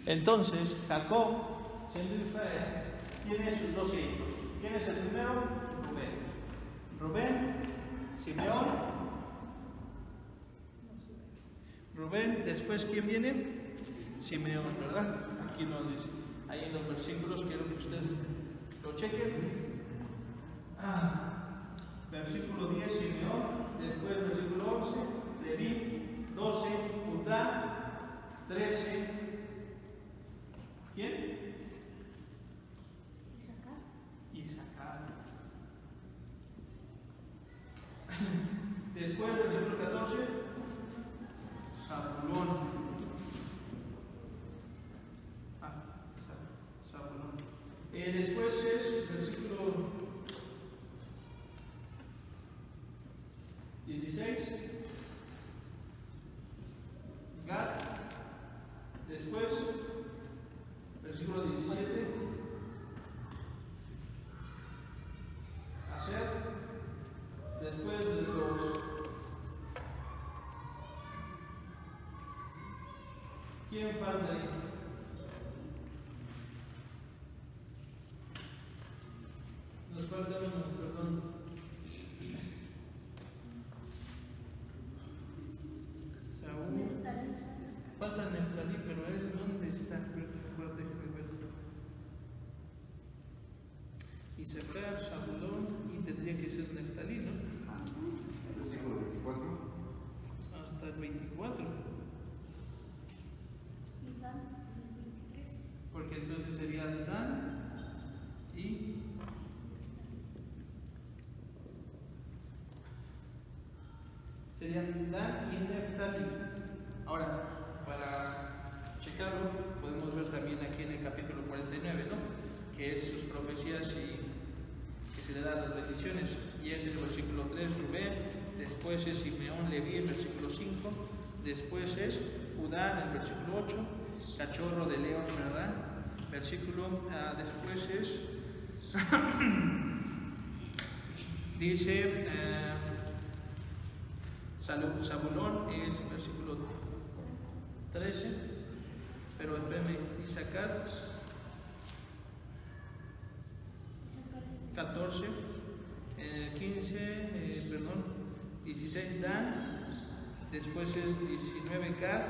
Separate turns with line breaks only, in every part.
Entonces, Jacob, siendo Israel, tiene sus 12 hijos. ¿Quién es el primero? Rubén. Rubén, Simeón. Rubén, después, ¿quién viene? Simeón, ¿verdad? Aquí nos dice. Ahí en los versículos, quiero que usted lo cheque. Versículo 10, Simeón. Después, versículo 11, Leví. 12, Judá. 13. ¿Quién? Isaacar. Después, versículo 14, Zabulón. Zabulón. Después es versículo 16, Gad. Después, versículo 17, Aser. Después de los... ¿Quién falta ahí? Nos falta uno, perdón. Saúl. Falta Neftalí, pero él, ¿dónde está? Isaacar, Zabulón, y tendría que ser Neftalí, ¿no?
Versículo 24.
Hasta el 24. Porque entonces sería Dan y serían Dan y Neftalí. Ahora, para checarlo, podemos ver también aquí en el capítulo 49, ¿no? Que es sus profecías y que se le dan las bendiciones. Y es el versículo 3, Rubén. Después es Simeón, Leví, el versículo 5. Después es Judá, en el versículo 8. Cachorro de león, ¿verdad? Versículo, después es dice Zabulón, es versículo 13, pero espérame, Isaacar 14, 15, 16 Dan, después es 19 Gad,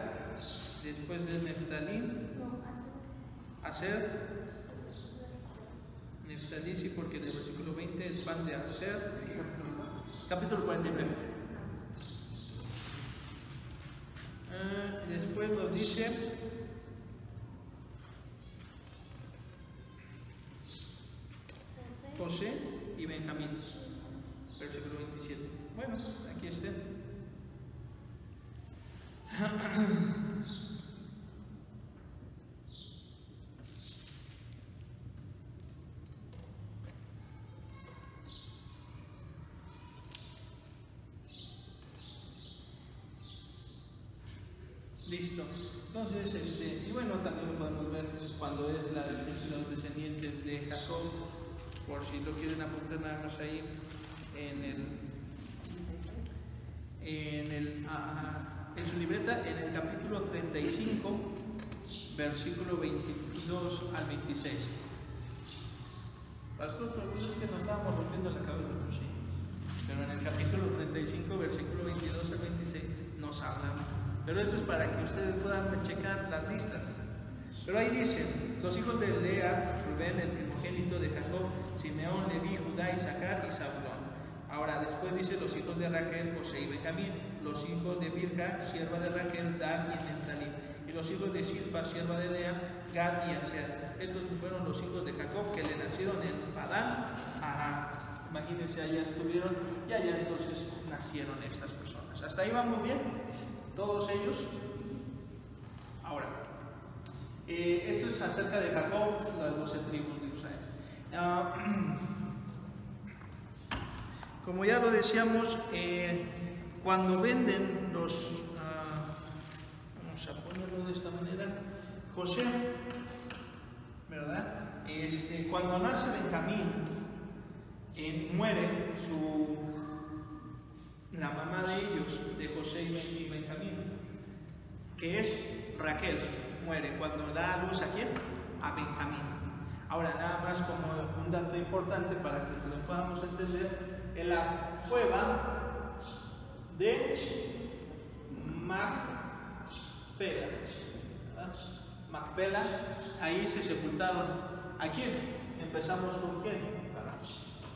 después es Neftalí, Aser, Neftalí, sí, porque en el versículo 20 es pan de Aser, capítulo 49. Después nos dice José y Benjamín, versículo 27. Bueno, aquí estén. Listo. Entonces, y bueno, también lo podemos ver cuando es los descendientes de Jacob, por si lo quieren apuntar nada más ahí en su libreta, en el capítulo 35, versículo 22 al 26. Pastor, pero es que nos estábamos rompiendo la cabeza, pues sí. Pero en el capítulo 35, versículo 22 al 26, nos habla. Pero esto es para que ustedes puedan checar las listas. Pero ahí dice, los hijos de Lea, Rubén, el primogénito de Jacob, Simeón, Leví, Judá, Isaacar y Zabulón. Ahora después dice los hijos de Raquel, José y Benjamín, los hijos de Bilha, sierva de Raquel, Dan y Neftalí, y los hijos de Silpa, sierva de Lea, Gad y Aser. Estos fueron los hijos de Jacob que le nacieron en Padán Aram. Imagínense, allá estuvieron y allá entonces nacieron estas personas. Hasta ahí va muy bien, todos ellos. Ahora, esto es acerca de Jacob, las 12 tribus de Israel. como ya lo decíamos, cuando venden los, vamos a ponerlo de esta manera, José, ¿verdad? Cuando nace Benjamín, muere la mamá de ellos, de José y Benjamín, que es Raquel, muere cuando da a luz ¿a quién? A Benjamín. Ahora, nada más como un dato importante para que lo podamos entender, en la cueva de Macpela, ¿verdad? Macpela, ahí se sepultaron. ¿A quién? Empezamos con quién.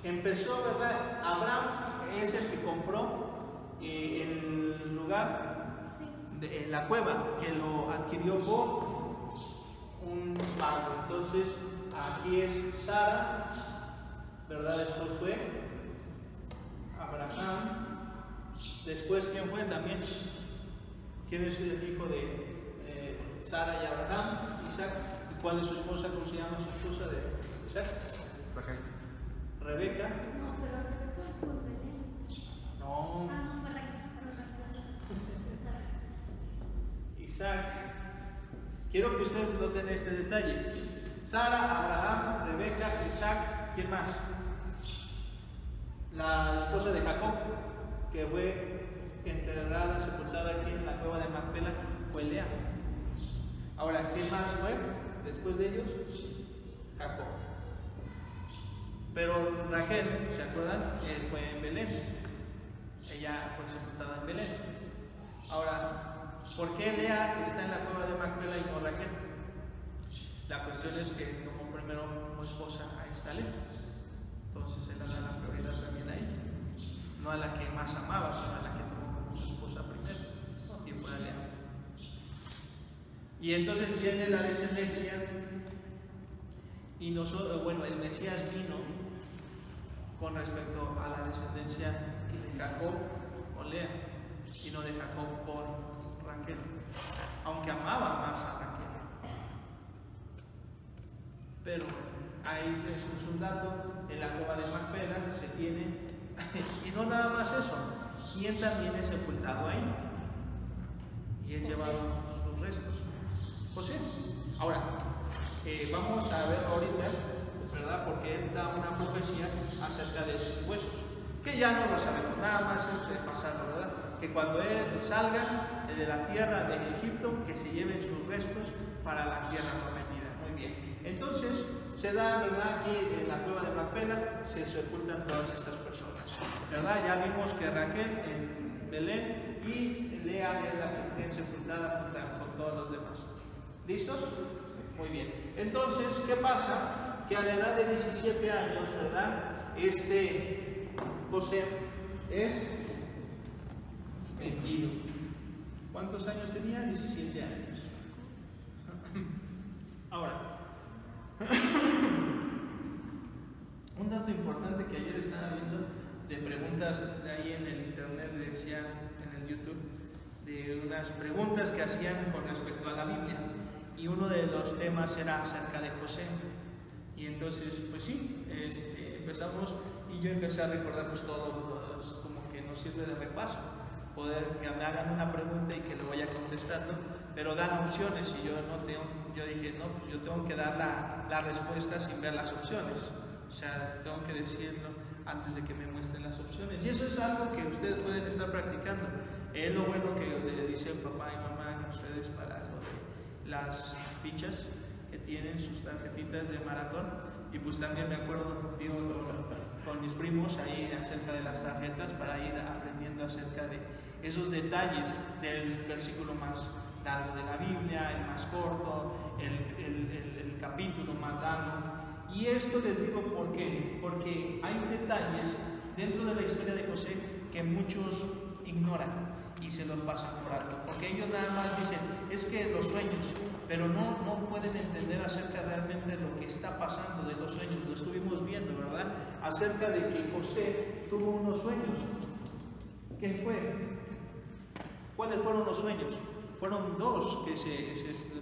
Empezó, ¿verdad? Abraham es el que compró el lugar, en la cueva, que lo adquirió por un pago. Entonces, aquí es Sara, ¿verdad? Después fue Abraham. Después, ¿quién fue también? ¿Quién es el hijo de Sara y Abraham? Isaac. ¿Y cuál es su esposa? ¿Cómo se llama su esposa de Isaac? Rebeca.
No, pero Rebeca fue Belén.
No.
Ah, no fue Rebeca,
Isaac. Quiero que ustedes noten este detalle. Sara, Abraham, Rebeca, Isaac. ¿Quién más? La esposa de Jacob, que fue enterrada, sepultada aquí en la cueva de Macpela, fue Lea. Ahora, ¿quién más fue después de ellos? Jacob. Pero Raquel, ¿se acuerdan? Fue en Belén. Ella fue sepultada en Belén. Ahora, ¿por qué Lea está en la cueva de Macpela y no Raquel? La cuestión es que tomó primero como esposa a esta Lea. Entonces él le da la prioridad también a ella. No a la que más amaba, sino a la que tomó como su esposa primero. Y fue a Lea. Y entonces viene la descendencia. Y nosotros, bueno, el Mesías vino con respecto a la descendencia de Jacob con Lea y no de Jacob con Raquel, aunque amaba más a Raquel. Pero ahí eso es un dato, en la cueva de Macpela se tiene, y no nada más eso, ¿quién también es sepultado ahí? Y es llevado sus restos. José. Ahora, vamos a ver ahorita, ¿verdad? Porque él da una profecía acerca de sus huesos, que ya no lo sabemos, nada más es repasarlo, ¿verdad? Que cuando él salga de la tierra de Egipto, que se lleven sus restos para la tierra prometida. Muy bien. Entonces, se da, ¿verdad? Aquí en la cueva de Macpela se sepultan todas estas personas, ¿verdad? Ya vimos que Raquel en Belén y Lea es la que es sepultada con todos los demás. ¿Listos? Muy bien. Entonces, ¿qué pasa? Que a la edad de 17 años, ¿verdad? José es vendido. ¿Cuántos años tenía? 17 años. Ahora, un dato importante que ayer estaba viendo de preguntas de ahí en el internet, decía en el YouTube, de unas preguntas que hacían con respecto a la Biblia. Y uno de los temas era acerca de José. Y entonces, pues sí, empezamos y yo empecé a recordar pues todo, como que nos sirve de repaso, poder que me hagan una pregunta y que lo vaya contestando, pero dan opciones y yo dije, no, pues yo tengo que dar la respuesta sin ver las opciones, o sea, tengo que decirlo antes de que me muestren las opciones, y eso es algo que ustedes pueden estar practicando. Es lo bueno que le dice papá y mamá a ustedes para lo de las fichas que tienen, sus tarjetitas de maratón, y pues también me acuerdo, digo, con mis primos ahí acerca de las tarjetas para ir aprendiendo acerca de esos detalles del versículo más largo de la Biblia, el más corto, el capítulo más largo. Y esto les digo ¿por qué? Porque hay detalles dentro de la historia de José que muchos ignoran y se los pasan por alto, porque ellos nada más dicen, es que los sueños, pero no pueden entender acerca realmente de lo que está pasando de los sueños. Lo estuvimos viendo, ¿verdad? Acerca de que José tuvo unos sueños. ¿Qué fue? ¿Cuáles fueron los sueños? Fueron dos que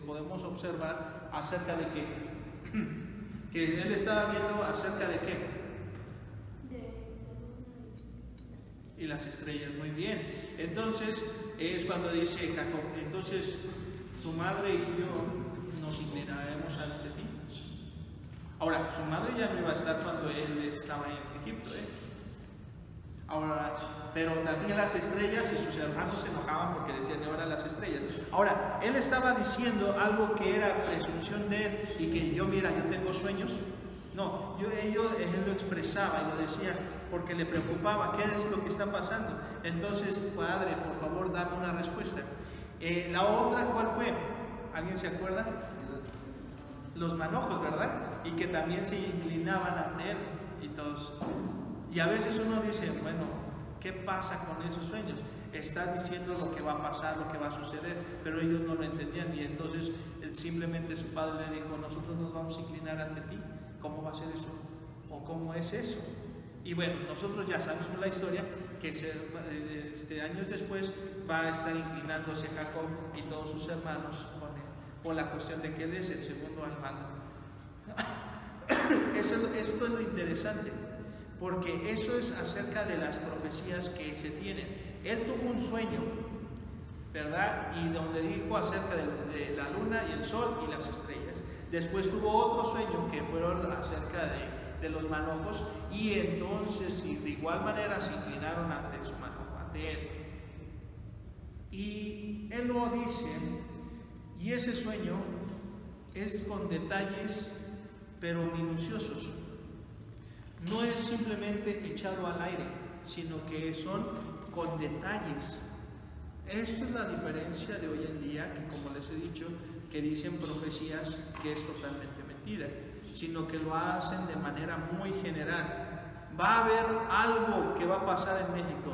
podemos observar acerca de que él estaba viendo acerca de qué. y las estrellas. Muy bien. Entonces es cuando dice Jacob, entonces tu madre y yo nos inclinaremos ante ti. Ahora, su madre ya no iba a estar cuando él estaba en Egipto, Ahora, pero también las estrellas, y sus hermanos se enojaban porque decían, y ahora las estrellas. Ahora, él estaba diciendo algo que era presunción de él, y que yo, mira, yo tengo sueños. No, él lo expresaba y lo decía porque le preocupaba, ¿qué es lo que está pasando? Entonces, Padre, por favor, dame una respuesta. La otra, ¿cuál fue? ¿Alguien se acuerda? Los manojos, ¿verdad? Y que también se inclinaban ante él y todos. Y a veces uno dice, bueno, ¿qué pasa con esos sueños? Está diciendo lo que va a pasar, lo que va a suceder, pero ellos no lo entendían, y entonces simplemente su padre le dijo, nosotros nos vamos a inclinar ante ti. ¿Cómo va a ser eso? ¿O cómo es eso? Y bueno, nosotros ya sabemos la historia, que años después va a estar inclinándose Jacob y todos sus hermanos con él, por la cuestión de que él es el segundo al mando. Esto es lo interesante, porque eso es acerca de las profecías que se tienen. Él tuvo un sueño, ¿verdad? Y donde dijo acerca de la luna y el sol y las estrellas. Después tuvo otro sueño que fueron acerca de los manojos, y entonces de igual manera se inclinaron ante su manojo, ante él. Y él lo dice, y ese sueño es con detalles pero minuciosos. No es simplemente echado al aire, sino que son con detalles. Esto es la diferencia de hoy en día, que como les he dicho, que dicen profecías que es totalmente mentira, sino que lo hacen de manera muy general. ¿Va a haber algo que va a pasar en México?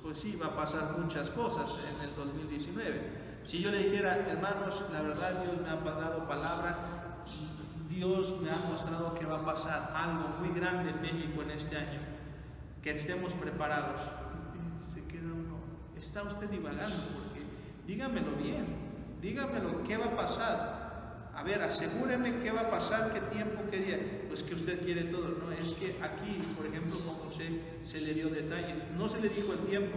Pues sí, va a pasar muchas cosas en el 2019. Si yo le dijera, hermanos, la verdad Dios me ha dado palabra, Dios me ha mostrado que va a pasar algo muy grande en México en este año, que estemos preparados. Se queda uno, está usted divagando, porque dígamelo bien, dígamelo, ¿qué va a pasar? A ver, asegúreme qué va a pasar, qué tiempo, qué día. Pues que usted quiere todo, ¿no? Es que aquí, por ejemplo, con José se le dio detalles, no se le dijo el tiempo,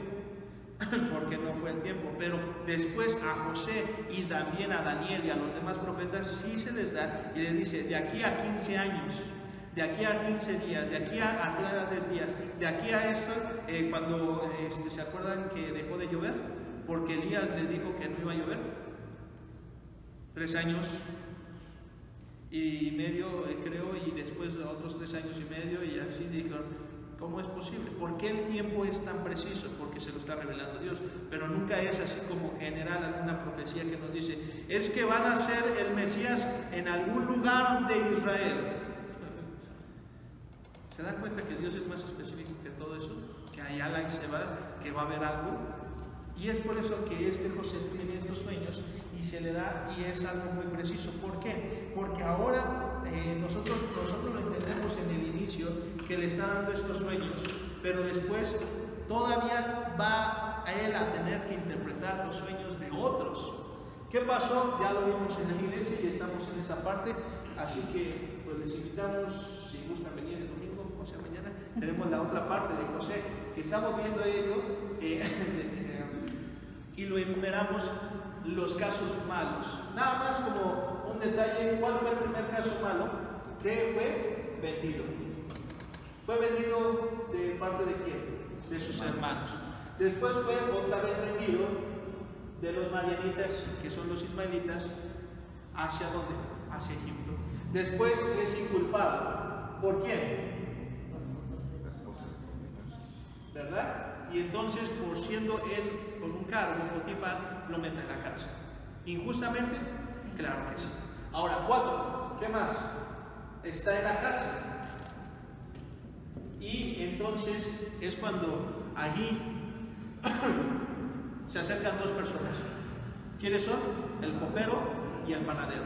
porque no fue el tiempo, pero después a José y también a Daniel y a los demás profetas sí se les da, y les dice, de aquí a 15 años, de aquí a 15 días, de aquí a 3 días, de aquí a esto, cuando ¿se acuerdan que dejó de llover? Porque Elías les dijo que no iba a llover. 3 años y medio, creo, y después otros 3 años y medio, y así dijeron, ¿cómo es posible? ¿Por qué el tiempo es tan preciso? Porque se lo está revelando Dios, pero nunca es así como general alguna profecía que nos dice, es que van a ser el Mesías en algún lugar de Israel. ¿Se dan cuenta que Dios es más específico que todo eso? Que allá la se va, que va a haber algo. Y es por eso que José tiene estos sueños y se le da, y es algo muy preciso. ¿Por qué? Porque ahora nosotros lo entendemos en el inicio, que le está dando estos sueños, pero después todavía va a él a tener que interpretar los sueños de otros. ¿Qué pasó? Ya lo vimos en la iglesia y estamos en esa parte, así que pues les invitamos, si gustan venir el domingo, o sea mañana, tenemos la otra parte de José, que estamos viendo ello, y lo enumeramos los casos malos. Nada más como un detalle, ¿cuál fue el primer caso malo? Que fue vendido. Fue vendido de parte de quién? De sus hermanos. Después fue otra vez vendido de los madianitas, que son los ismaelitas, ¿hacia dónde? Hacia Egipto. Después es inculpado. ¿Por quién? ¿Verdad? Y entonces, por siendo él con un cargo, Potifar lo mete en la cárcel. ¿Injustamente? Claro que sí. Ahora, 4. ¿Qué más? Está en la cárcel. Y entonces es cuando allí se acercan 2 personas. ¿Quiénes son? El copero y el panadero.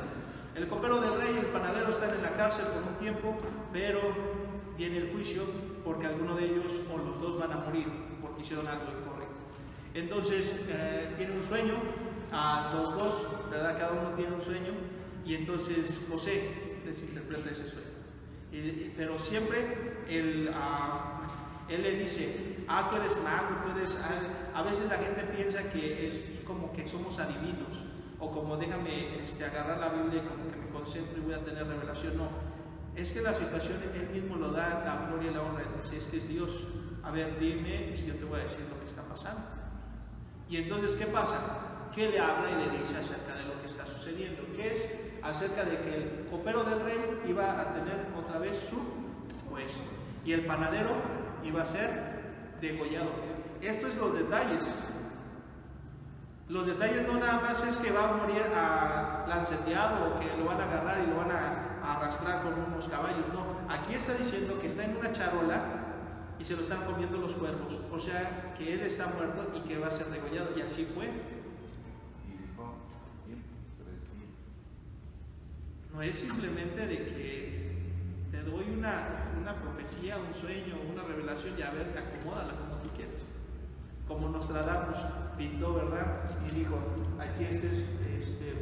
El copero del rey y el panadero están en la cárcel por un tiempo, pero viene el juicio porque alguno de ellos o los dos van a morir porque hicieron algo incorrecto. Entonces tiene un sueño, a los dos, ¿verdad? Cada uno tiene un sueño, y entonces José les interpreta ese sueño. Pero siempre Él le dice, tú eres mago, tú eres... A veces la gente piensa que es como que somos adivinos, o como déjame agarrar la Biblia y como que me concentro y voy a tener revelación. No, es que la situación Él mismo lo da, la gloria y la honra. Si es que es Dios, a ver, dime y yo te voy a decir lo que está pasando. Y entonces, ¿qué pasa? Que le habla y le dice acerca de lo que está sucediendo, que es acerca de que el copero del rey iba a tener otra vez su puesto y el panadero iba a ser degollado. Estos son los detalles. Los detalles no nada más es que va a morir lanceteado o que lo van a agarrar y lo van a arrastrar con unos caballos. No, aquí está diciendo que está en una charola y se lo están comiendo los cuervos. O sea, que él está muerto y que va a ser degollado. Y así fue. No es simplemente de que te doy una profecía, un sueño, una revelación y a ver, acomódala como tú quieres. Como Nostradamus pintó, ¿verdad? Y dijo, aquí esta es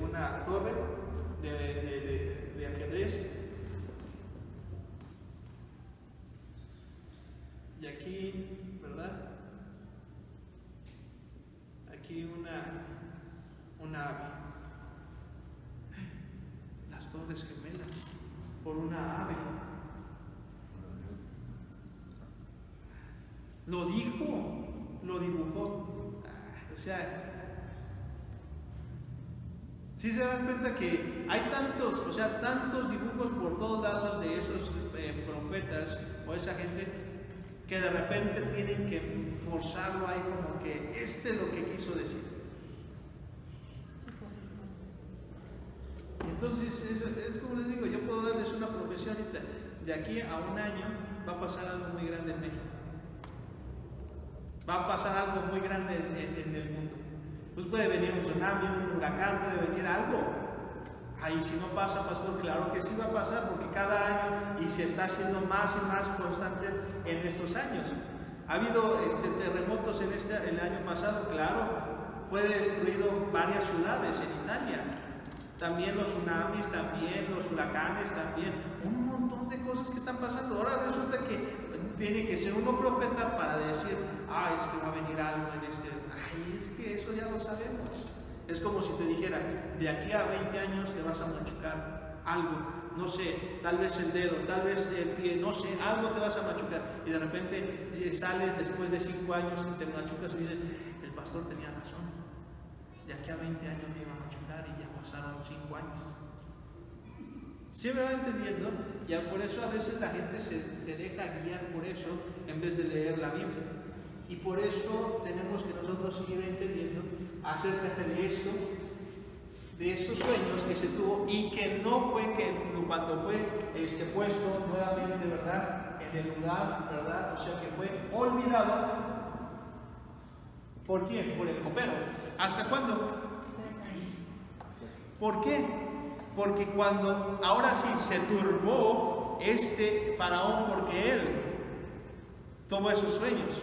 una torre de ajedrez. Y aquí, ¿verdad? Aquí una ave. Las torres gemelas por una ave. Lo dijo, lo dibujó. O sea, si se dan cuenta que hay tantos dibujos por todos lados de esos profetas o esa gente que de repente tienen que forzarlo ahí como que es lo que quiso decir. Entonces, es como les digo, yo puedo darles una profecía ahorita. De aquí a un año va a pasar algo muy grande en México. Va a pasar algo muy grande en el mundo. Pues puede venir un tsunami, un huracán, puede venir algo. Ahí si no pasa, pastor, claro que sí va a pasar, porque cada año y se está haciendo más y más constante en estos años. Ha habido terremotos el año pasado, claro, fue destruido varias ciudades en Italia. También los tsunamis, también los huracanes, también un montón de cosas que están pasando. Ahora resulta que tiene que ser uno profeta para decir, es que va a venir algo en es que eso ya lo sabemos. Es como si te dijera, de aquí a 20 años te vas a machucar algo, no sé, tal vez el dedo, tal vez el pie, no sé, algo te vas a machucar. Y de repente sales después de 5 años y te machucas y dices, el pastor tenía razón, de aquí a 20 años me iba a machucar y ya pasaron 5 años. ¿Sí me va entendiendo? Y por eso a veces la gente se deja guiar por eso en vez de leer la Biblia. Y por eso tenemos que nosotros seguir entendiendo acerca de esto, de esos sueños que se tuvo y que no fue que cuando fue puesto nuevamente, ¿verdad?, en el lugar, ¿verdad? O sea que fue olvidado. ¿Por quién? Por el copero. ¿Hasta cuándo?
3 años.
¿Por qué? Porque cuando, ahora sí, se turbó faraón porque él tomó esos sueños.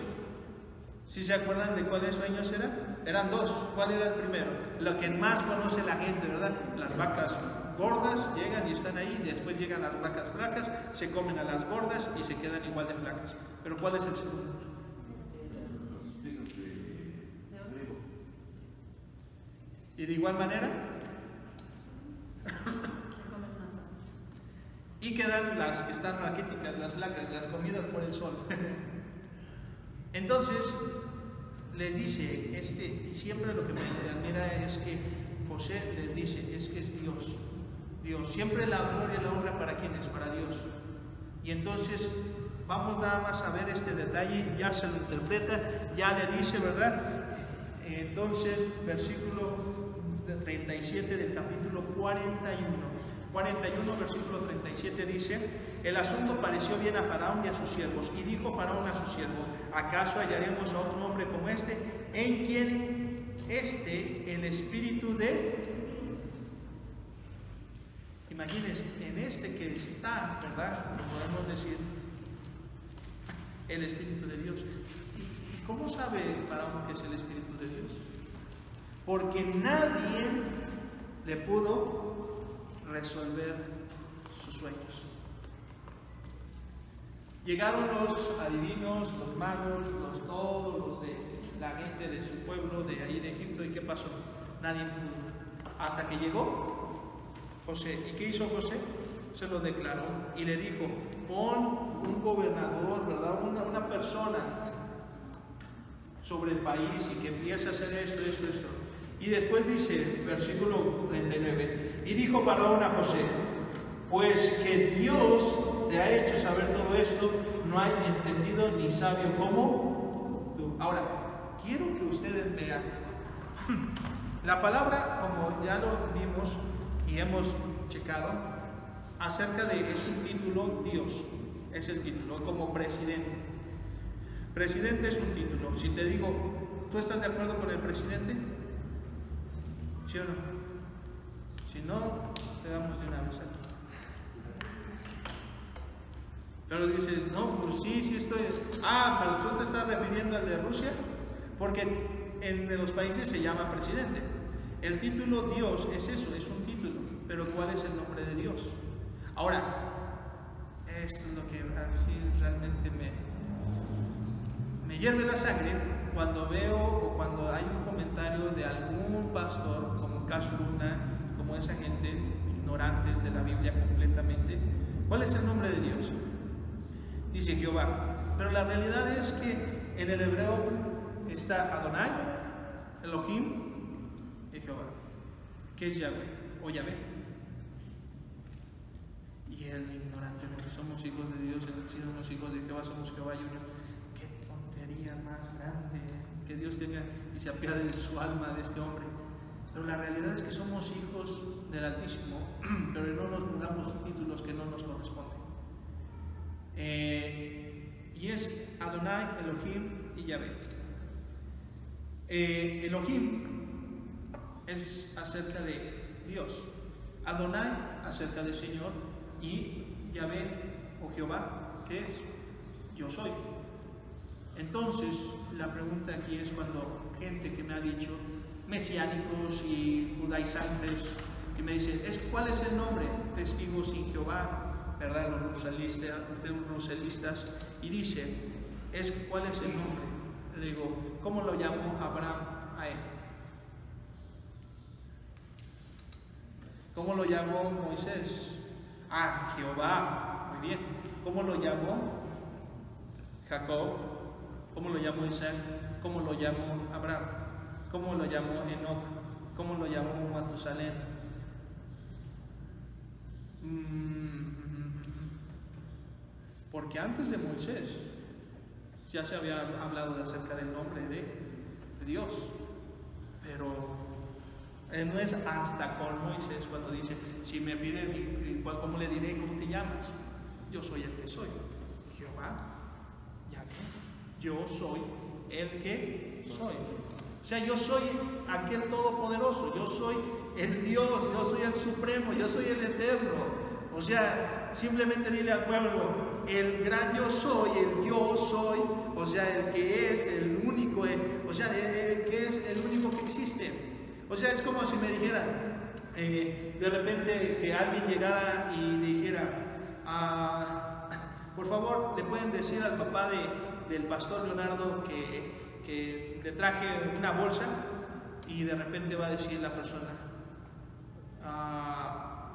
¿Sí se acuerdan de cuáles sueños eran? Eran 2. ¿Cuál era el primero? Lo que más conoce la gente, ¿verdad? Las vacas gordas llegan y están ahí, y después llegan las vacas flacas, se comen a las gordas y se quedan igual de flacas. ¿Pero cuál es el segundo? Y de igual manera y quedan las que están raquíticas, las flacas, las comidas por el sol. Entonces les dice, y siempre lo que me admira es que José les dice, es que es Dios. Dios, siempre la gloria y la honra para quién es, para Dios. Y entonces vamos nada más a ver este detalle, ya se lo interpreta, ya le dice, ¿verdad? Entonces, versículo 37 del capítulo 41, versículo 37 dice, el asunto pareció bien a Faraón y a sus siervos, y dijo Faraón a sus siervos, ¿acaso hallaremos a otro hombre como en quien el espíritu de... Imagínense, en que está, ¿verdad? Podemos decir, el espíritu de Dios. ¿Y cómo sabe Faraón que es el espíritu de Dios? Porque nadie le pudo resolver sus sueños. Llegaron los adivinos, los magos, todos los de la gente de su pueblo, de ahí de Egipto. ¿Y qué pasó? Nadie pudo. Hasta que llegó José. ¿Y qué hizo José? Se lo declaró y le dijo: pon un gobernador, ¿verdad? Una persona sobre el país y que empiece a hacer esto. Y después dice, versículo 39, y dijo Faraón a José: pues que Dios te ha hecho saber todo esto, no hay entendido ni sabio como tú. Ahora, quiero que ustedes vean la palabra, como ya lo vimos y hemos checado, acerca de, es un título, Dios, es el título, como presidente. Presidente es un título. Si te digo, ¿tú estás de acuerdo con el presidente? ¿Sí o no? Si no, te damos de una vez aquí. Pero dices, no, pues sí estoy. Pero tú te estás refiriendo al de Rusia, porque en los países se llama presidente. El título Dios es eso, es un título, pero ¿cuál es el nombre de Dios? Ahora, esto es lo que así realmente me hierve la sangre cuando veo o cuando hay un comentario de algún pastor como Cash Luna, como esa gente ignorantes de la Biblia completamente. ¿Cuál es el nombre de Dios? Dice Jehová, pero la realidad es que en el hebreo está Adonai, Elohim y Jehová, que es Yahvé o Yahvé. Y el ignorante, porque somos hijos de Dios, si somos hijos de Jehová, somos Jehová y uno. Qué tontería más grande, que Dios tenga y se apiade de su alma, de este hombre. Pero la realidad es que somos hijos del Altísimo, pero no nos pongamos títulos que no nos corresponden. Y es Adonai, Elohim y Yahvé. Elohim es acerca de Dios, Adonai acerca del Señor, y Yahvé o Jehová, que es yo soy. Entonces la pregunta aquí es cuando gente que me ha dicho, mesiánicos y judaizantes, que me dicen, ¿cuál es el nombre? Testigos sin Jehová, ¿verdad? Los roselistas, y dice, ¿cuál es el nombre? Le digo, ¿cómo lo llamó Abraham a él? ¿Cómo lo llamó Moisés? Jehová, muy bien. ¿Cómo lo llamó Jacob? ¿Cómo lo llamó Isaac? ¿Cómo lo llamó Abraham? ¿Cómo lo llamó Enoc? ¿Cómo lo llamó Matusalén? Porque antes de Moisés ya se había hablado acerca del nombre de Dios, pero no es hasta con Moisés cuando dice, si me piden, ¿cómo le diré? ¿Cómo te llamas? Yo soy el que soy, Jehová, Yahvé, yo soy el que soy. O sea, yo soy aquel todopoderoso, yo soy el Dios, yo soy el supremo, yo soy el eterno. O sea, simplemente dile al pueblo, el gran yo soy, o sea, el que es el único, o sea, el que es el único que existe. O sea, es como si me dijeran, de repente que alguien llegara y dijera, por favor, le pueden decir al papá del pastor Leonardo que le traje una bolsa, y de repente va a decir la persona,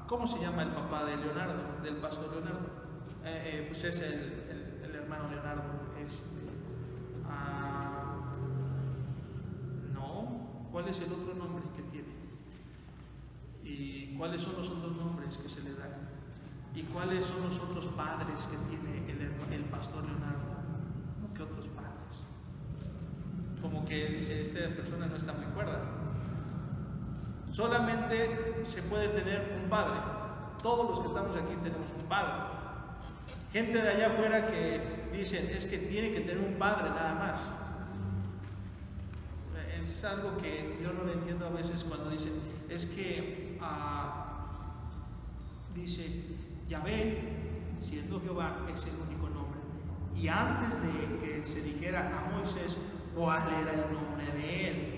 ¿cómo se llama el papá de Leonardo, del pastor Leonardo? Pues es el hermano Leonardo. No, ¿cuál es el otro nombre que tiene? ¿Y cuáles son los otros nombres que se le dan? ¿Y cuáles son los otros padres que tiene el pastor Leonardo? ¿Qué otros padres? Como que dice, esta persona no está muy cuerda. Solamente se puede tener un padre. Todos los que estamos aquí tenemos un padre. Gente de allá afuera que dicen, es que tiene que tener un padre nada más. Es algo que yo no lo entiendo a veces cuando dicen, es que dice, Yahvé, siendo Jehová, es el único nombre. Y antes de que se dijera a Moisés cuál era el nombre de él,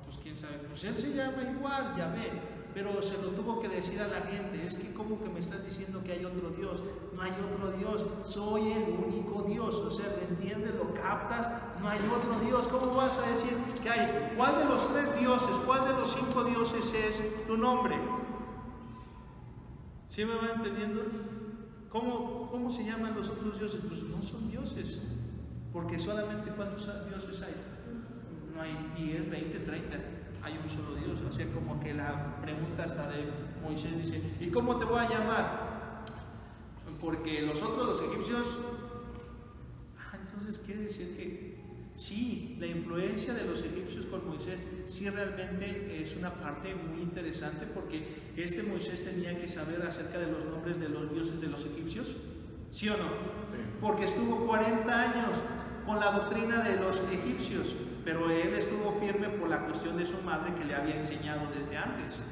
pues quién sabe, pues él se llama igual, Yahvé. Pero se lo tuvo que decir a la gente, es que ¿cómo que me estás diciendo que hay otro Dios? No hay otro Dios, Dios, soy el único Dios. O sea, ¿lo entiendes? ¿Lo captas? No hay otro Dios. ¿Cómo vas a decir que hay? ¿Cuál de los 3 dioses, cuál de los 5 dioses es tu nombre? ¿Sí me va entendiendo? ¿Cómo se llaman los otros dioses? Pues no son dioses, porque solamente ¿cuántos dioses hay? No hay 10, 20, 30, hay un solo Dios. O sea, como que la pregunta hasta de Moisés dice, ¿y cómo te voy a llamar? Porque los otros, los egipcios, entonces quiere decir que sí, la influencia de los egipcios con Moisés sí realmente es una parte muy interesante, porque Moisés tenía que saber acerca de los nombres de los dioses de los egipcios, ¿sí o no? Porque estuvo 40 años con la doctrina de los egipcios, pero él estuvo firme por la cuestión de su madre que le había enseñado desde antes.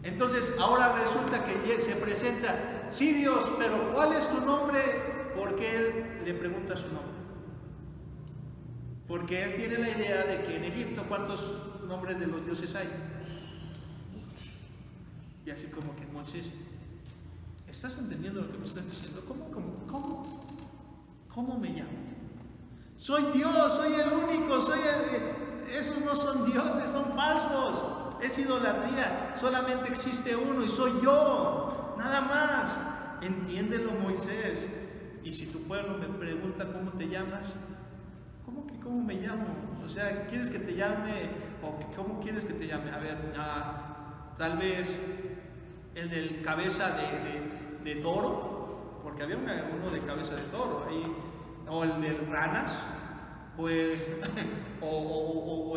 Entonces ahora resulta que se presenta, sí Dios, pero ¿cuál es tu nombre? Porque él le pregunta su nombre. Porque él tiene la idea de que en Egipto, ¿cuántos nombres de los dioses hay? Y así como que Moisés, ¿estás entendiendo lo que me estás diciendo? ¿Cómo me llamo? Soy Dios, soy el único, esos no son dioses, son falsos, es idolatría, solamente existe uno y soy yo, nada más. Entiéndelo, Moisés. Y si tu pueblo me pregunta cómo te llamas, ¿cómo me llamo? O sea, ¿quieres que te llame? ¿O cómo quieres que te llame? A ver, tal vez el del cabeza de toro, porque había uno de cabeza de toro ahí, o el de ranas, o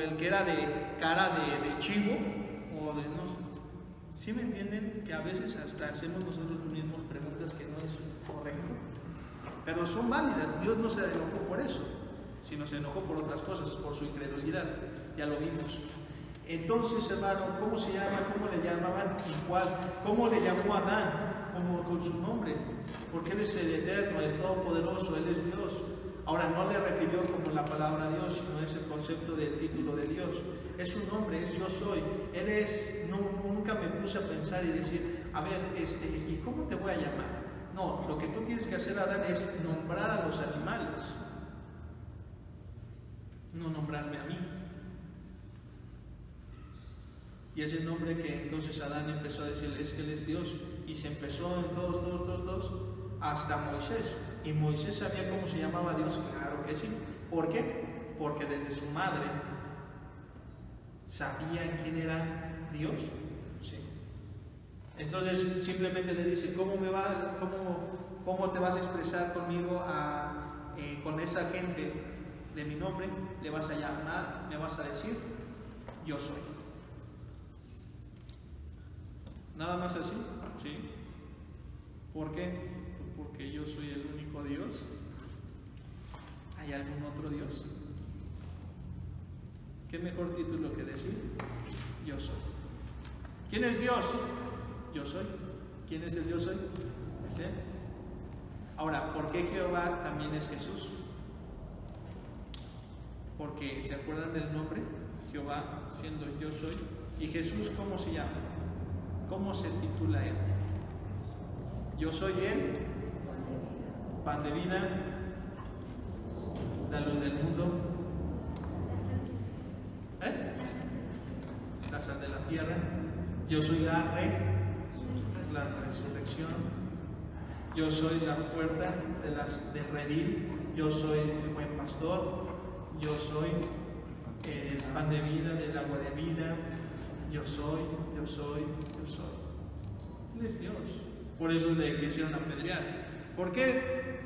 el que era de cara de chivo, o de no sé. ¿Sí me entienden? Que a veces hasta hacemos nosotros mismos preguntas que no es correcto, pero son válidas. Dios no se enojó por eso, sino se enojó por otras cosas, por su incredulidad. Ya lo vimos. Entonces, hermano, ¿cómo se llama? ¿Cómo le llamaban? Igual. ¿Cómo le llamó a Adán? Como con su nombre. Porque Él es el Eterno, el Todopoderoso, Él es Dios. Ahora, no le refirió como la palabra Dios, sino es el concepto del título de Dios. Es su nombre, es yo soy. Él es, nunca me puse a pensar y decir, a ver, ¿y cómo te voy a llamar? No, lo que tú tienes que hacer, Adán, es nombrar a los animales. No nombrarme a mí. Y ese nombre que entonces Adán empezó a decirle es que Él es Dios. Y se empezó en todos, hasta Moisés. ¿Y Moisés sabía cómo se llamaba Dios? Claro que sí. ¿Por qué? Porque desde su madre sabía quién era Dios. Sí. Entonces simplemente le dice, ¿cómo te vas a expresar conmigo con esa gente de mi nombre? Le vas a llamar, me vas a decir, yo soy. Nada más así, ¿sí? ¿Por qué? Porque yo soy el único Dios. ¿Hay algún otro Dios? ¿Qué mejor título que decir? Yo soy. ¿Quién es Dios? Yo soy. ¿Quién es el Dios soy? Es Él. Ahora, ¿por qué Jehová también es Jesús? Porque, ¿se acuerdan del nombre? Jehová siendo yo soy. ¿Y Jesús cómo se llama? ¿Cómo se titula Él? Yo soy Él, pan de vida, la luz del mundo, la sal de la tierra. Yo soy la resurrección. Yo soy la puerta del redil. Yo soy el buen pastor. Yo soy el pan de vida, del agua de vida. Yo soy. Él es Dios. Por eso le quisieron apedrear. ¿Por qué?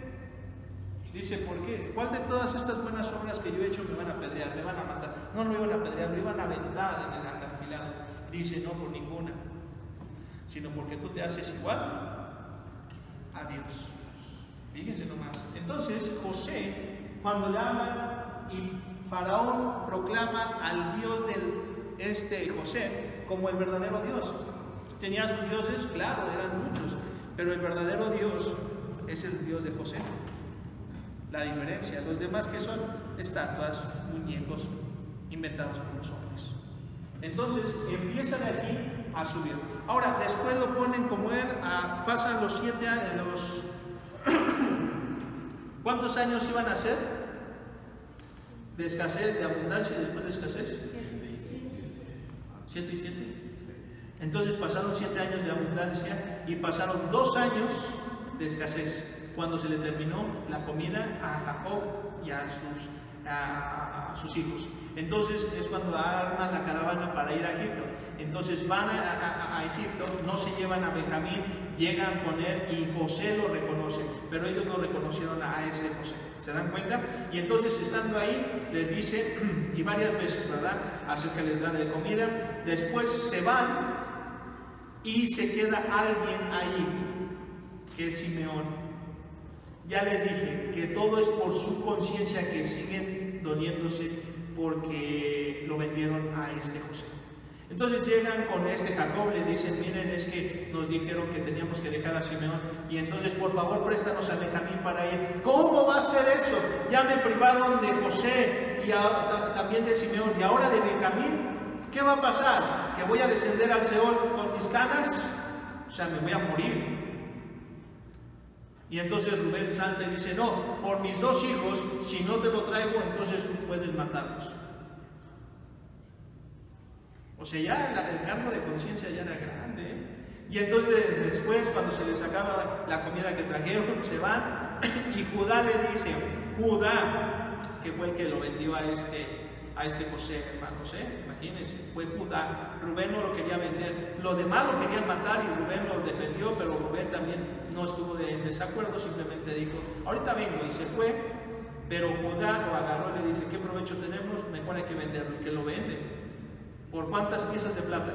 Dice, ¿por qué? ¿Cuál de todas estas buenas obras que yo he hecho me van a apedrear, me van a matar? No lo iban a apedrear, lo iban a aventar en el acantilado. Dice, no por ninguna, sino porque tú te haces igual a Dios. Fíjense nomás. Entonces, José, cuando le hablan y Faraón proclama al Dios de José como el verdadero Dios. Tenía sus dioses, claro, eran muchos, pero el verdadero Dios es el Dios de José. La diferencia, los demás que son estatuas, muñecos inventados por los hombres. Entonces empieza de aquí a subir. Ahora, después lo ponen como él, pasan los 7 años, ¿Cuántos años iban a ser? De escasez, de abundancia y después de escasez. 7 y 7. Entonces pasaron 7 años de abundancia y pasaron 2 años de escasez, cuando se le terminó la comida a Jacob y a sus hijos. Entonces es cuando arman la caravana para ir a Egipto. Entonces van a Egipto, no se llevan a Benjamín, llegan con él y José lo reconoce, pero ellos no reconocieron a ese José. ¿Se dan cuenta? Y entonces estando ahí les dice, y varias veces, ¿verdad?, acerca les da de comida. Después se van y se queda alguien ahí, que es Simeón. Ya les dije que todo es por su conciencia, que siguen doliéndose porque lo vendieron a este José. Entonces llegan con este Jacob, le dicen, miren, es que nos dijeron que teníamos que dejar a Simeón, y entonces por favor préstanos a Benjamín para ir. ¿Cómo va a ser eso? Ya me privaron de José y también de Simeón, y ahora de Benjamín. ¿Qué va a pasar? ¿Que voy a descender al Seol con mis canas? O sea, me voy a morir. Y entonces Rubén salta y dice, no, por mis 2 hijos, si no te lo traigo, entonces tú puedes matarlos. O sea, ya el cargo de conciencia ya era grande, ¿eh? Y entonces después, cuando se les acaba la comida que trajeron, se van, y Judá le dice, Judá, que fue el que lo vendió a este José, hermanos, imagínense, fue Judá. Rubén no lo quería vender, los demás lo querían matar y Rubén lo defendió, pero Rubén también no estuvo en desacuerdo, simplemente dijo, ahorita vengo, y se fue. Pero Judá lo agarró y le dice, ¿qué provecho tenemos? Mejor hay que venderlo, y que lo vende. ¿Por cuántas piezas de plata?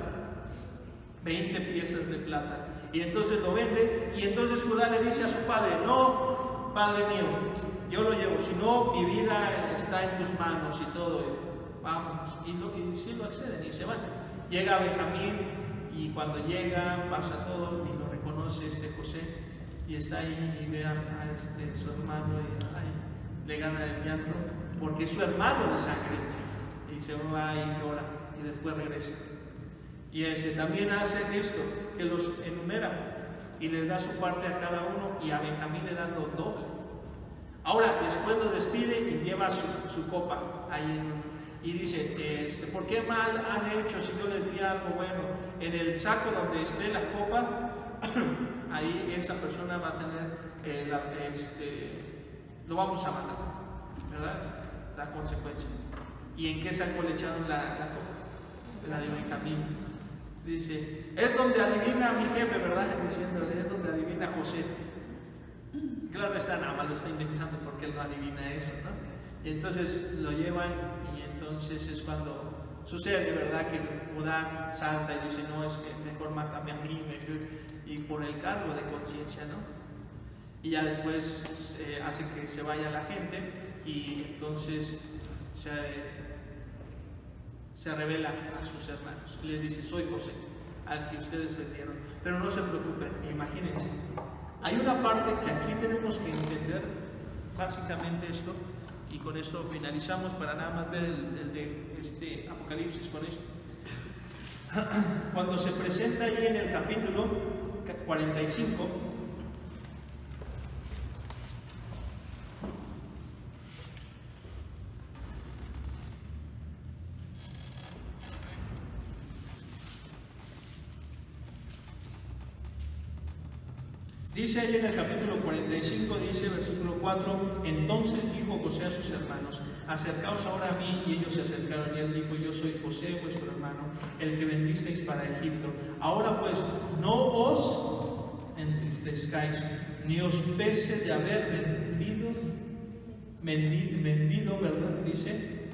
20 piezas de plata. Y entonces lo vende, y entonces Judá le dice a su padre, no, padre mío, yo lo llevo, si no, mi vida está en tus manos y todo, vámonos. Y sí lo acceden y se van. Llega Benjamín, y cuando llega pasa todo y lo reconoce este José, y está ahí y ve a su hermano y le gana el llanto, porque es su hermano de sangre, y se va y llora y después regresa. Y también hace esto, que los enumera y les da su parte a cada uno, y a Benjamín le dan lo doble. Ahora después lo despide y lleva su copa ahí y dice, ¿por qué mal han hecho si yo les di algo bueno? En el saco donde esté la copa, ahí esa persona va a tener, lo vamos a matar, ¿verdad? La consecuencia. ¿Y en qué saco le echaron la copa? La de Benjamín. Dice, es donde adivina mi jefe, ¿verdad? Diciéndole, es donde adivina José. Claro, nada más lo está inventando porque él no adivina eso, ¿no? Y entonces lo llevan, y entonces es cuando sucede, ¿verdad?, que Judá salta y dice, no, es que mejor mátame a mí, y por el cargo de conciencia, ¿no? Y ya después hace que se vaya la gente, y entonces se revela a sus hermanos. Le dice, soy José, al que ustedes vendieron. Pero no se preocupen, imagínense. Hay una parte que aquí tenemos que entender, básicamente esto, y con esto finalizamos para nada más ver el de Apocalipsis con esto. Cuando se presenta ahí en el capítulo 45, dice ahí en el capítulo 45, dice versículo 4, entonces dijo José a sus hermanos, acercaos ahora a mí, y ellos se acercaron, y él dijo, yo soy José, vuestro hermano, el que vendisteis para Egipto. Ahora pues, no os entristezcáis, ni os pese de haber vendido, ¿verdad? Dice,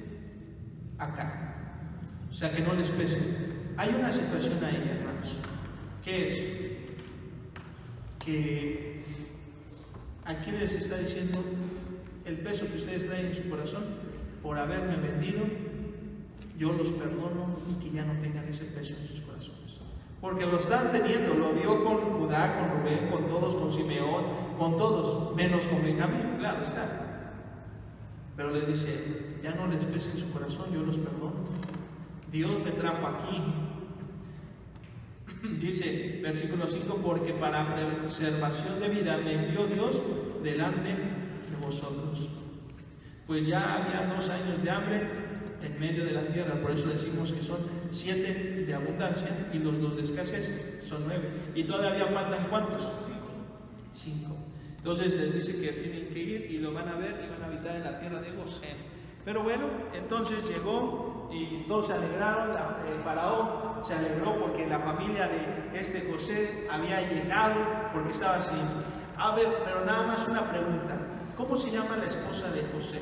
acá. O sea, que no les pese. Hay una situación ahí, hermanos, que es que aquí les está diciendo el peso que ustedes traen en su corazón por haberme vendido, yo los perdono, y que ya no tengan ese peso en sus corazones, porque lo están teniendo. Lo vio con Judá, con Rubén, con todos, con Simeón, con todos, menos con Benjamín, claro está. Pero les dice, ya no les pese en su corazón, yo los perdono. Dios me trajo aquí. Dice, versículo 5, porque para preservación de vida me envió Dios delante de vosotros. Pues ya había 2 años de hambre en medio de la tierra, por eso decimos que son 7 de abundancia y los 2 de escasez son 9. Y todavía faltan ¿cuántos? 5. Entonces les dice que tienen que ir y lo van a ver y van a habitar en la tierra de Gosén. Pero bueno, entonces llegó y todos se alegraron. El faraón se alegró porque la familia de este José había llegado, porque estaba así. A ver, pero nada más una pregunta. ¿Cómo se llama la esposa de José?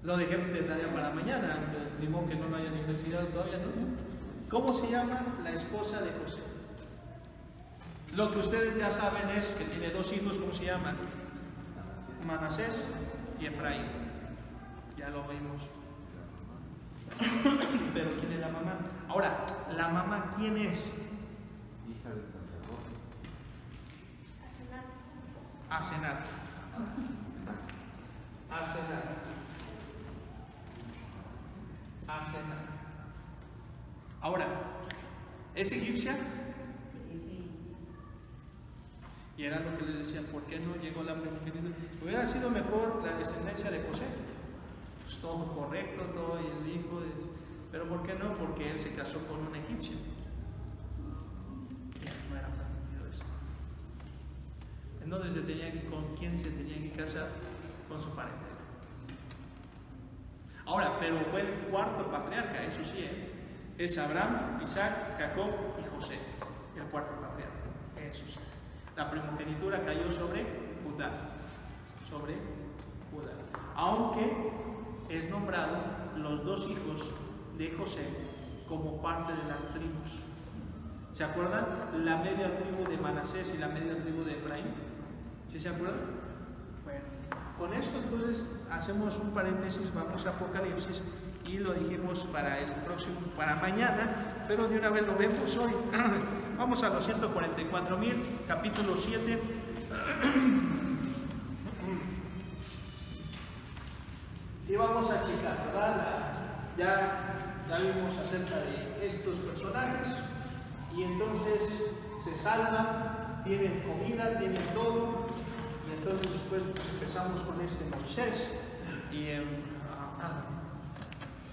Lo dejé de tarea para mañana, ni modo que no lo hayan investigado todavía, ¿no? ¿Cómo se llama la esposa de José? Lo que ustedes ya saben es que tiene 2 hijos, ¿cómo se llaman? Manasés y Efraín. Ya lo vimos. Pero ¿quién es la mamá? Ahora, ¿la mamá quién es?
Hija del sacerdote.
Asenat. Ahora, ¿es egipcia? Y era lo que le decían, ¿por qué no llegó la primogenitura? Hubiera sido mejor la descendencia de José. Pues todo correcto, todo y el hijo. Pero ¿por qué no? Porque él se casó con un egipcio. Y no era permitido eso. Entonces ¿con quién se tenía que casar? Con su parentela. Ahora, pero fue el 4º patriarca, eso sí, es Abraham, Isaac, Jacob y José. El 4º patriarca, eso sí. La primogenitura cayó sobre Judá. Aunque es nombrado los 2 hijos de José como parte de las tribus. ¿Se acuerdan? La media tribu de Manasés y la media tribu de Efraín. ¿Sí se acuerdan? Bueno, con esto entonces hacemos un paréntesis, vamos a Apocalipsis y lo dijimos para mañana, pero de una vez lo vemos hoy. Vamos a los 144,000, capítulo 7. Y vamos a checar, ¿verdad? Ya vimos acerca de estos personajes. Y entonces se salvan, tienen comida, tienen todo. Y entonces después empezamos con este Moisés.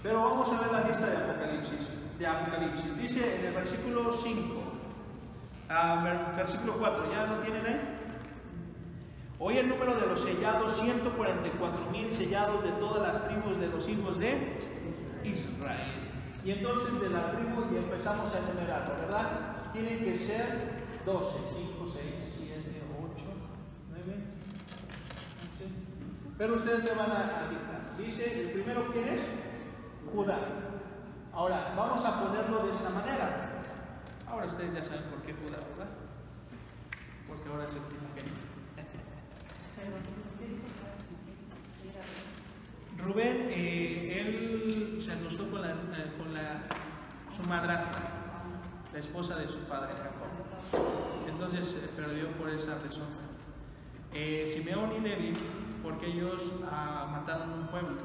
Pero vamos a ver la lista de Apocalipsis. Dice en el versículo 5. Versículo 4, ¿ya lo tienen ahí? Hoy el número de los sellados, 144,000 sellados de todas las tribus de los hijos de Israel. Y entonces de la tribu y empezamos a enumerarlo, ¿verdad? Tienen que ser 12, 5, 6, 7, 8, 9, 11. Pero ustedes me van a dictar. Dice, el primero, ¿quién es? Judá. Ahora, vamos a ponerlo de esta manera. Ahora ustedes ya saben por qué Judá, ¿verdad? Porque ahora es el primogénito. Rubén, él se acostó con su madrastra, la esposa de su padre Jacob. Entonces se perdió por esa razón. Simeón y Leví, porque ellos mataron un pueblo,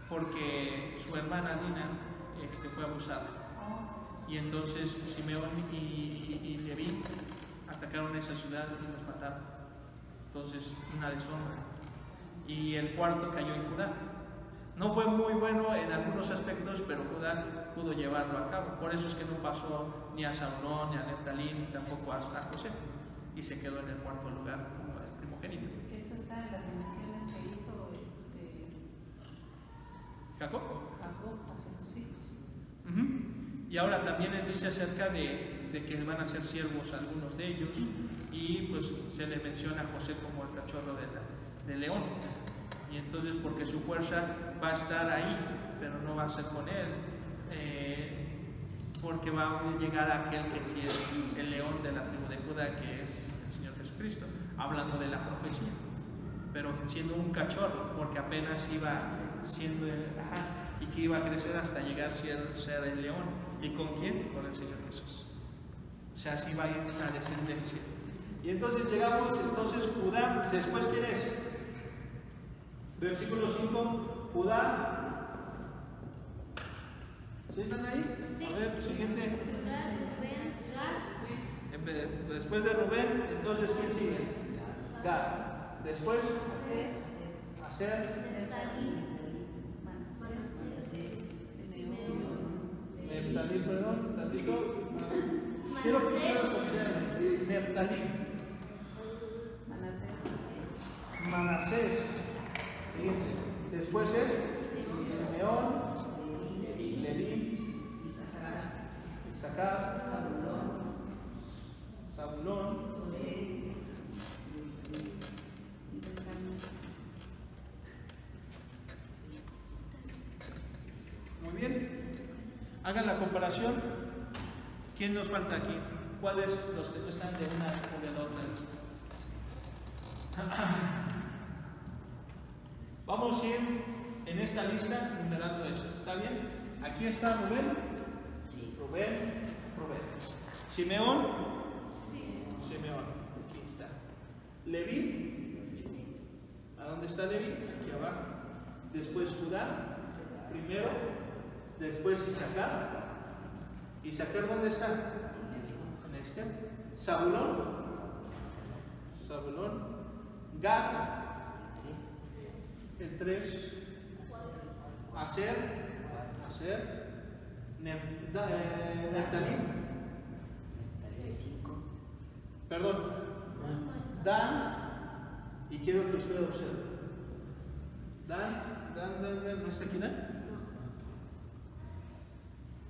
porque su hermana Dina fue abusada. Y entonces Simeón y Leví atacaron esa ciudad y los mataron. Entonces, una deshonra. Y el 4º cayó en Judá. No fue muy bueno en algunos aspectos, pero Judá pudo llevarlo a cabo. Por eso es que no pasó ni a Zabulón, ni a Neftalí, ni tampoco hasta José. Y se quedó en el 4º lugar como el primogénito.
Eso está en las dimensiones que hizo
Jacob
hacia sus hijos.
Y ahora también les dice acerca de que van a ser siervos algunos de ellos. Y pues se le menciona a José como el cachorro de león. Y entonces porque su fuerza va a estar ahí, pero no va a ser con él, porque va a llegar aquel que sí es el león de la tribu de Judá, que es el Señor Jesucristo, hablando de la profecía, pero siendo un cachorro, porque apenas iba siendo y que iba a crecer hasta llegar a ser el león. ¿Y con quién? Con el Señor Jesús. O sea, así va a ir la descendencia. Y entonces llegamos, Judá, después ¿quién es? Versículo 5, Judá. ¿Sí están ahí?
Sí.
A ver, siguiente.
Judá, Rubén, Gad,
Después de Rubén, entonces ¿quién sigue? Gad. Después, Aser, Neftalí, perdón, tantito. Quiero que ustedes observen. Neftalí, Manasés. Fíjense. Después es Simeón, Leví, Isaacar, Zabulón. Muy bien. Hagan la comparación. ¿Quién nos falta aquí? ¿Cuáles los que no están de una o de la otra lista? Vamos a ir en esta lista numerando esto. ¿Está bien? Aquí está Rubén. Rubén. Simeón. Simeón. Aquí está. Leví. ¿A dónde está Leví? Aquí abajo. Después Judá. Primero. Después Isaacar. ¿Isaacar dónde está? En este. Zabulón. Gad. El 3. Aser. Neftalí. Perdón. Dan. Y quiero que usted observe. Dan. ¿No está aquí Dan?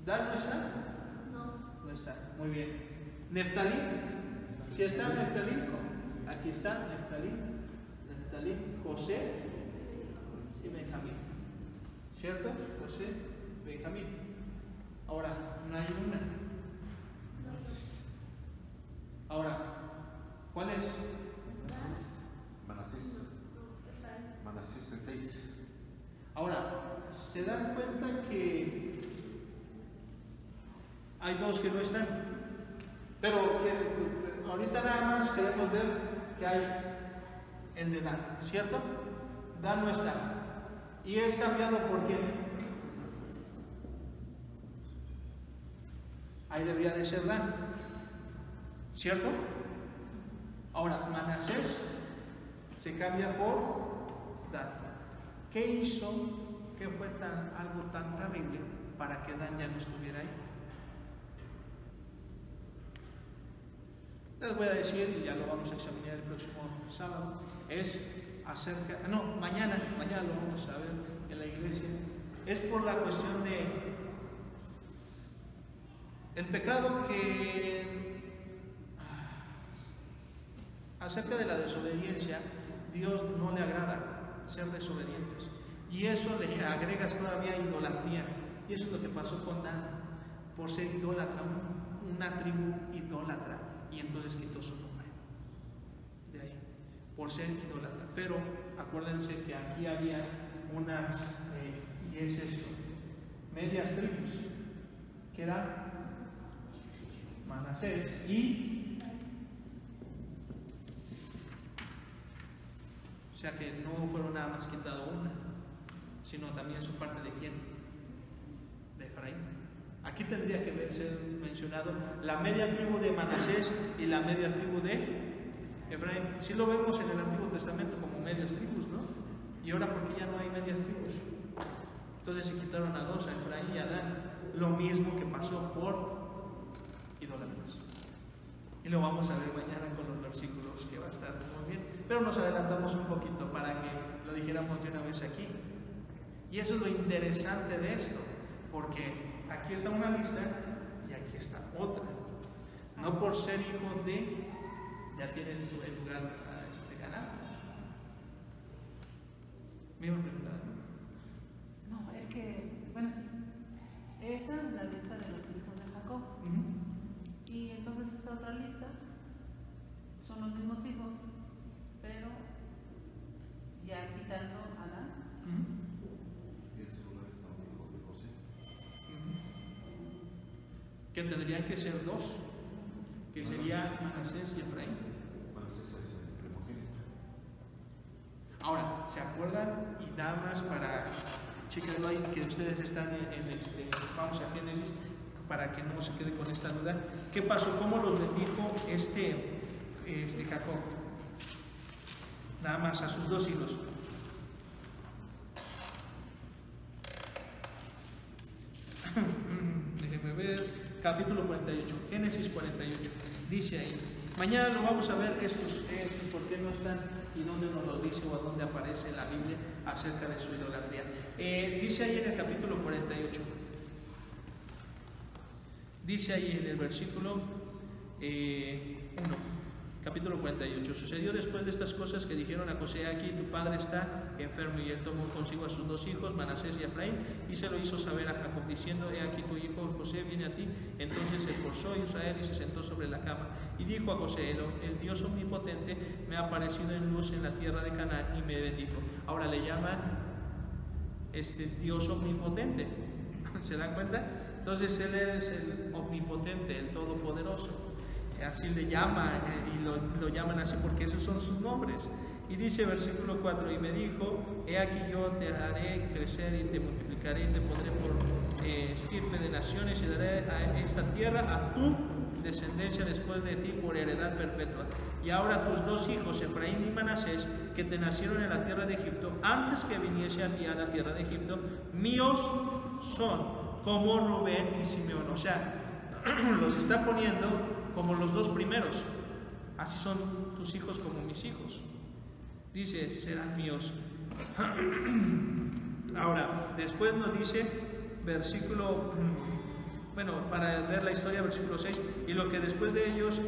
¿Dan no está? No está. Muy bien. Neftalí. ¿Sí está Neftalí? Aquí está Neftalí. José y Benjamín. ¿Cierto? José, Benjamín. Ahora, no hay una. Ahora, ¿cuál es?
Manasés el 6.
Ahora, ¿se dan cuenta que hay dos que no están? Pero que ahorita nada más queremos ver que hay el de Dan, ¿cierto? Dan no está. Y es cambiado por quién. Ahí debería de ser Dan, ¿cierto? Ahora, Manasés se cambia por Dan. ¿Qué hizo? ¿Qué fue algo tan terrible para que Dan ya no estuviera ahí? Les voy a decir, y ya lo vamos a examinar el próximo sábado, es acerca, no, mañana lo vamos a ver en la iglesia, es por la cuestión de el pecado que acerca de la desobediencia. Dios no le agrada ser desobedientes, y eso le agregas todavía idolatría, y eso es lo que pasó con Dan, por ser idólatra, una tribu idólatra, y entonces quitó su nombre de ahí, por ser idólatra. Pero acuérdense que aquí había unas, y es esto, medias tribus, que eran Manasés y, o sea que no fueron nada más quitado una, sino también su parte de quién, de Efraín. Aquí tendría que ser mencionado la media tribu de Manasés y la media tribu de Efraín. Sí lo vemos en el Antiguo Testamento como medias tribus, ¿no? Y ahora, ¿por qué ya no hay medias tribus? Entonces se quitaron a dos, a Efraín y a Dan. Lo mismo que pasó por idólatras. Y lo vamos a ver mañana con los versículos, que va a estar muy bien. Pero nos adelantamos un poquito para que lo dijéramos de una vez aquí. Y eso es lo interesante de esto, porque aquí está una lista y aquí está otra. No por ser hijo de, ya tienes el lugar ganado. Misma pregunta.
No, es que, bueno, sí. Esa es la lista de los hijos de Jacob. Y entonces esta otra lista son los mismos hijos, pero ya quitando a Dan.
Y en su lugar está un hijo de José.
Que tendrían que ser dos, que sería Manasés y Efraín.
Manasés es el primogénito.
Ahora, ¿se acuerdan? Y nada más para checarlo ahí, que ustedes están vamos a Génesis, para que no se quede con esta duda. ¿Qué pasó? ¿Cómo los bendijo Jacob? nada más a sus dos hijos. Déjenme ver, capítulo 48, Génesis 48, dice ahí. Mañana lo vamos a ver estos por qué no están y dónde nos lo dice o a dónde aparece en la Biblia acerca de su idolatría. Dice ahí en el capítulo 48, dice ahí en el versículo 1. Capítulo 48. Sucedió después de estas cosas que dijeron a José: aquí tu padre está enfermo. Y él tomó consigo a sus dos hijos, Manasés y Efraín, y se lo hizo saber a Jacob, diciendo: he aquí tu hijo José viene a ti. Entonces se esforzó Israel y se sentó sobre la cama. Y dijo a José: el Dios omnipotente me ha aparecido en luz en la tierra de Canaán y me bendijo. Ahora le llaman Dios omnipotente. ¿Se dan cuenta? Entonces él es el omnipotente, el todopoderoso. Así le llaman y lo llaman así porque esos son sus nombres. Y dice versículo 4: y me dijo: he aquí yo te haré crecer y te multiplicaré y te pondré por estirpe de naciones y daré a esta tierra a tu descendencia después de ti por heredad perpetua. Y ahora tus dos hijos, Efraín y Manasés, que te nacieron en la tierra de Egipto, antes que viniese a ti a la tierra de Egipto, míos son, como Rubén y Simeón. O sea, los está poniendo como los dos primeros. Así son tus hijos como mis hijos. Dice: serán míos. Ahora, después nos dice, versículo, para ver la historia, versículo 6: y lo que después de ellos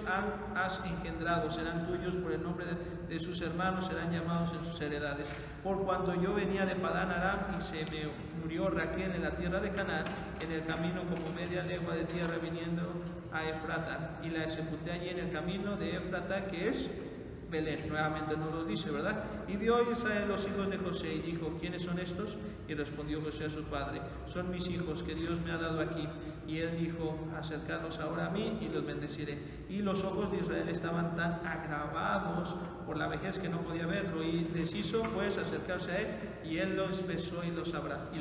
has engendrado serán tuyos, por el nombre de sus hermanos serán llamados en sus heredades. Por cuanto yo venía de Padán Aram y se me murió Raquel en la tierra de Canaán, en el camino como media legua de tierra viniendo a Efrata, y la sepulté allí en el camino de Efrata, que es Belén. Nuevamente nos los dice, ¿verdad? Y vio Israel los hijos de José y dijo: ¿quiénes son estos? Y respondió José a su padre: son mis hijos que Dios me ha dado aquí. Y él dijo: acercarlos ahora a mí y los bendeciré. Y los ojos de Israel estaban tan agravados por la vejez que no podía verlo, y les hizo pues acercarse a él, y él los besó y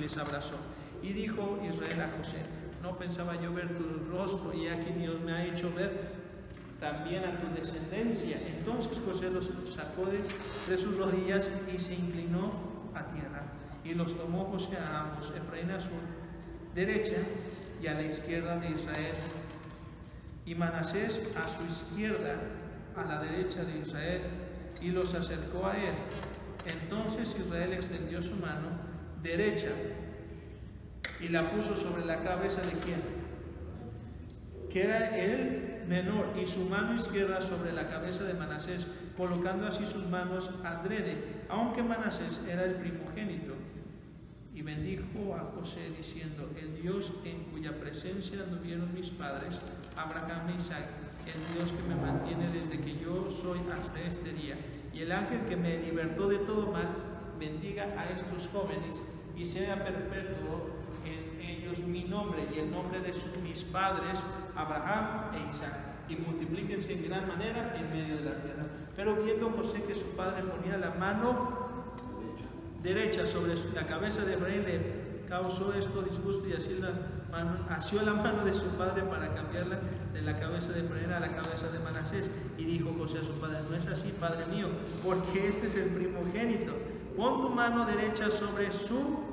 les abrazó. Y dijo Israel a José: no pensaba yo ver tu rostro, y aquí Dios me ha hecho ver también a tu descendencia. Entonces José los sacó de sus rodillas y se inclinó a tierra. Y los tomó José a ambos, Efraín a su derecha y a la izquierda de Israel, y Manasés a su izquierda, a la derecha de Israel, y los acercó a él. Entonces Israel extendió su mano derecha y la puso sobre la cabeza de quién, que era el menor, y su mano izquierda sobre la cabeza de Manasés, colocando así sus manos adrede, aunque Manasés era el primogénito. Y bendijo a José diciendo: el Dios en cuya presencia anduvieron mis padres, Abraham e Isaac, el Dios que me mantiene desde que yo soy hasta este día, y el ángel que me libertó de todo mal, bendiga a estos jóvenes y sea perpetuo en ellos mi nombre y el nombre de mis padres, Abraham e Isaac, y multiplíquense en gran manera en medio de la tierra. Pero viendo José que su padre ponía la mano derecha sobre la cabeza de Efraín, le causó esto disgusto, y asió la mano de su padre para cambiarla de la cabeza de Efraín a la cabeza de Manasés. Y dijo José a su padre: no es así, padre mío, porque este es el primogénito. Pon tu mano derecha sobre su...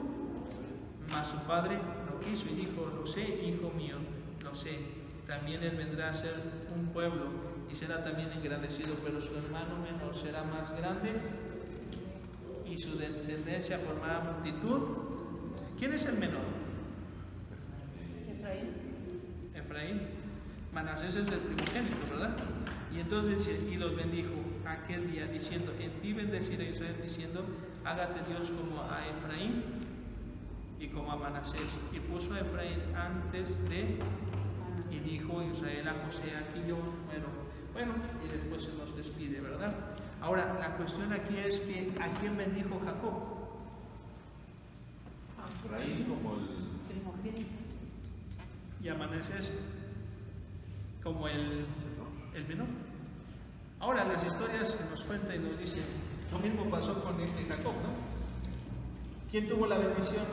Mas su padre no quiso, y dijo: lo sé, hijo mío, lo sé. También él vendrá a ser un pueblo y será también engrandecido, pero su hermano menor será más grande y su descendencia formará multitud. ¿Quién es el menor? Efraín. Manasés es el primogénito, ¿verdad? Y entonces dice: y los bendijo aquel día, diciendo: en ti bendeciré a Israel, diciendo: hágate Dios como a Efraín y como a Manasés. Y puso a Efraín antes de, y dijo Israel a José: aquí yo muero. Bueno, y después se nos despide, ¿verdad? Ahora, la cuestión aquí es que ¿a quién bendijo Jacob?
A Efraín como el
primogénito.
Y a Manasés como el menor. Ahora, las historias que nos cuentan y nos dicen, lo mismo pasó con Jacob, ¿no? ¿Quién tuvo la bendición?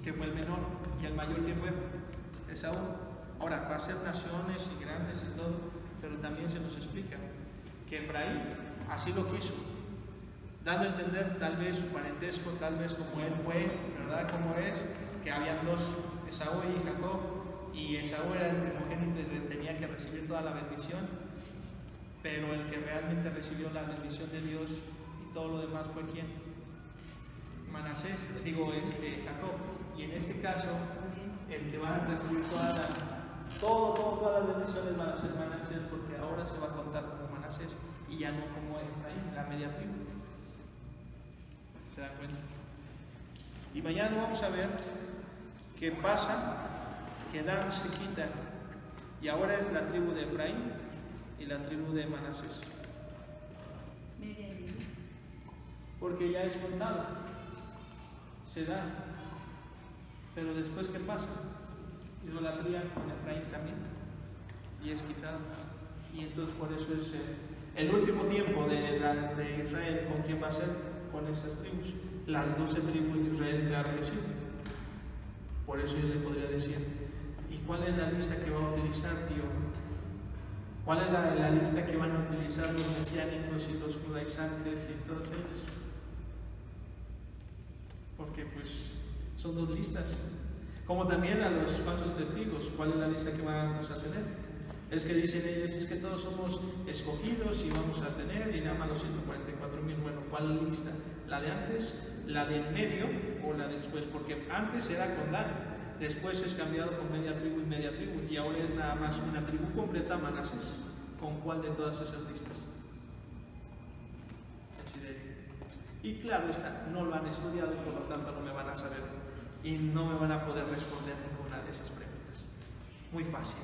Que fue el menor, y el mayor que fue Esaú. Ahora, va a ser naciones y grandes y todo, pero también se nos nos explica que Efraín así lo quiso, dando a entender tal vez su parentesco, tal vez como él fue, ¿verdad? Como es, que habían dos, Esaú y Jacob, y Esaú era el primogénito y tenía que recibir toda la bendición, pero el que realmente recibió la bendición de Dios y todo lo demás fue ¿quién? Manasés, Jacob. Y en este caso, el que va a recibir todas las bendiciones van a ser Manasés, porque ahora se va a contar como Manasés y ya no como Efraín, la media tribu. ¿Te das cuenta? Y mañana vamos a ver qué pasa, que Dan se quita y ahora es la tribu de Efraín y la tribu de Manasés. Porque ya es contado, se da. Pero después, ¿qué pasa? Idolatría con Efraín también y es quitado. Y entonces por eso es el último tiempo de Israel. ¿Con quién va a ser? Con estas tribus. Las 12 tribus de Israel, claro que sí. Por eso yo le podría decir, ¿y cuál es la lista que va a utilizar, tío? ¿Cuál es la lista que van a utilizar los mesiánicos y los judaizantes y todos ellos? Porque pues son dos listas. Como también a los falsos testigos, ¿cuál es la lista que vamos a tener? Es que dicen ellos, es que todos somos escogidos y vamos a tener, y nada más los 144,000. Bueno, ¿cuál lista? ¿La de antes, la de en medio o la de después? Porque antes era con Dan, después es cambiado con media tribu, y ahora es nada más una tribu completa, Manasés. ¿Con cuál de todas esas listas? Y claro está, no lo han estudiado, por lo tanto no me van a saber y no me van a poder responder ninguna de esas preguntas. Muy fácil.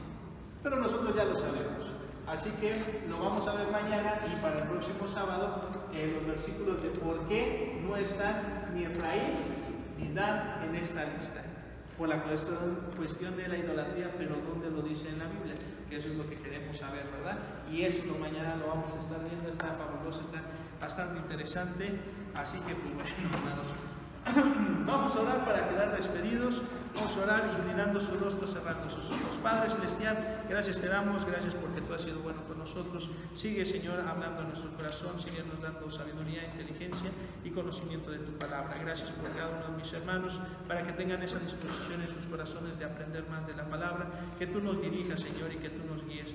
Pero nosotros ya lo sabemos. Así que lo vamos a ver mañana y para el próximo sábado los versículos de por qué no están ni Efraín ni Dan en esta lista. Por la cuestión de la idolatría, pero ¿dónde lo dice en la Biblia? Que eso es lo que queremos saber, ¿verdad? Y eso mañana lo vamos a estar viendo, está fabuloso, está bastante interesante. Así que, pues bueno, hermanos, vamos a orar para quedar despedidos. Vamos a orar inclinando su rostro, cerrando sus ojos. Padre Celestial, gracias te damos, gracias porque tú has sido bueno con nosotros. Sigue, Señor, hablando en nuestro corazón, sigue nos dando sabiduría, inteligencia y conocimiento de tu palabra. Gracias por cada uno de mis hermanos, para que tengan esa disposición en sus corazones de aprender más de la palabra. Que tú nos dirijas, Señor, y que tú nos guíes.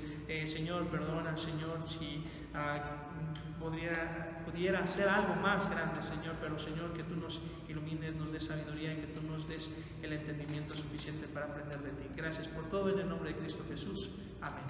Señor, perdona, Señor, si pudiera hacer algo más grande, Señor, pero Señor, que tú nos ilumines, nos des sabiduría y que tú nos des el entendimiento suficiente para aprender de ti. Gracias por todo en el nombre de Cristo Jesús. Amén.